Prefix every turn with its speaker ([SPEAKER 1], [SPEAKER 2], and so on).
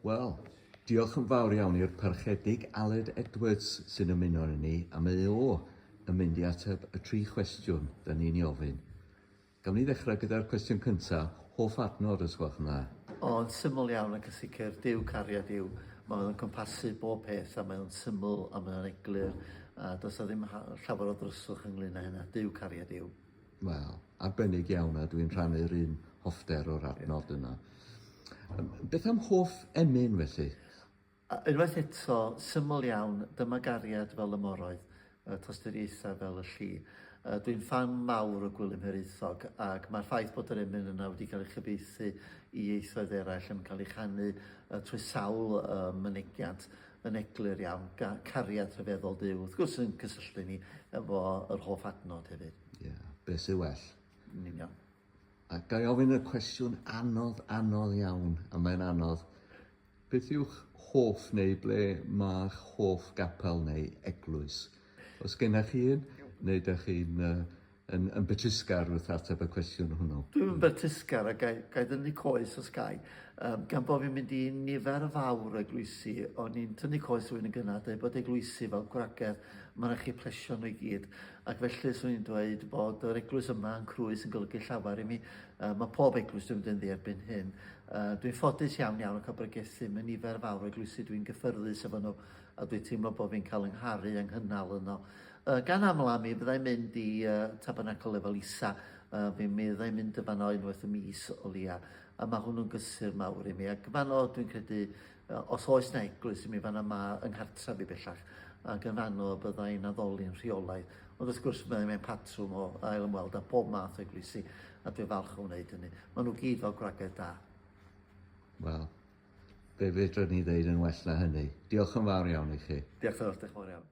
[SPEAKER 1] Wel, diolch yn fawr iawn i'r Parchedig Aled Edwards sy'n ymuno â ni, a mae yn mynd i ateb y 3 cwestiwn da ni'n ei ofyn. Gawn ni ddechrau gyda'r cwestiwn cyntaf, Hoff Adnod os gwelwch yn dda.
[SPEAKER 2] Yn syml iawn ac yn sicr, Dduw, cariad Dduw. Mae'n cwmpasu bob peth a mae'n syml a mae'n eglur. A does o ddim llawer o ddryswch ynglyn â hynna. Dduw, cariad Dduw.
[SPEAKER 1] Wel, arbennig iawn a dwi'n rhannu'r un hoffder o'r adnod yna. Beth am hoff Emyn felly?
[SPEAKER 2] Unwaith eto, syml iawn, dyma gariad fel y moroedd, tostyr Isaf fel y llu. Dwi'n fan mawr o Gwilym Hiraethog ac mae'r ffaith bod yr Emyn yna wedi cael ei chyfieithu i ieithoedd eraill yn cael ei chanu trwy sawl mynegiad yn eglur iawn, cariad rhyfeddol Dduw. Wrth gwrs yn cysylltu ni efo yr hoff adnod hefyd.
[SPEAKER 1] Ie, beth sy'n well?
[SPEAKER 2] Yn union.
[SPEAKER 1] A ga i ofyn y cwestiwn anodd iawn, a mae'n anodd. Beth yw'ch hoff neu ble mae'ch hoff gapel neu eglwys? Os gennych chi un, neu ydych chi'n yn betisgar wrth ateb y cwestiwn hwnnw?
[SPEAKER 2] Dwi'n betisgar a gai ddynnu coes os gai. Gan bod fi'n mynd i nifer fawr eglwysi, o'n i'n tynnu coes rwy'n yn gynnar, dweud bod eglwysi fel gwragedd, mae'n eich plesio nhw i gyd. Ac felly swn i'n dweud bod yr eglwys yma yn crwys yn golygu llawer i mi. Mae pob eglwys dwi'n mynd yn dderbyn hyn. Dwi'n ffodus iawn o cael bregethu mewn nifer fawr o eglwysi dwi'n gyffyrddus efo nhw, a dwi'n teimlo bod fi'n cael yngharu yng nghynnal yno. Gan aml am mi, byddai'n mynd i Tabernacl efo Isaf. Byddai'n mynd y fanno unwaith y mis o lia. A mae hwnnw'n gysur mawr i mi. Ac fanno dwi'n credu, os oes na eglwys i mi, fanno mae yng nghartra fi bellach. Ac yn fanno byddai'n addoli'n rheolaidd. Ond wrth gwrs byddai'n patrwm o ail ymweld â pob math o eglwysi. A dwi'n falch o wneud hynny. Maen nhw gyd fel gwragedd da.
[SPEAKER 1] Wel, be fedrwn ni ddeud yn well na hynny. Diolch yn fawr iawn i chi.
[SPEAKER 2] Diolch yn fawr iawn.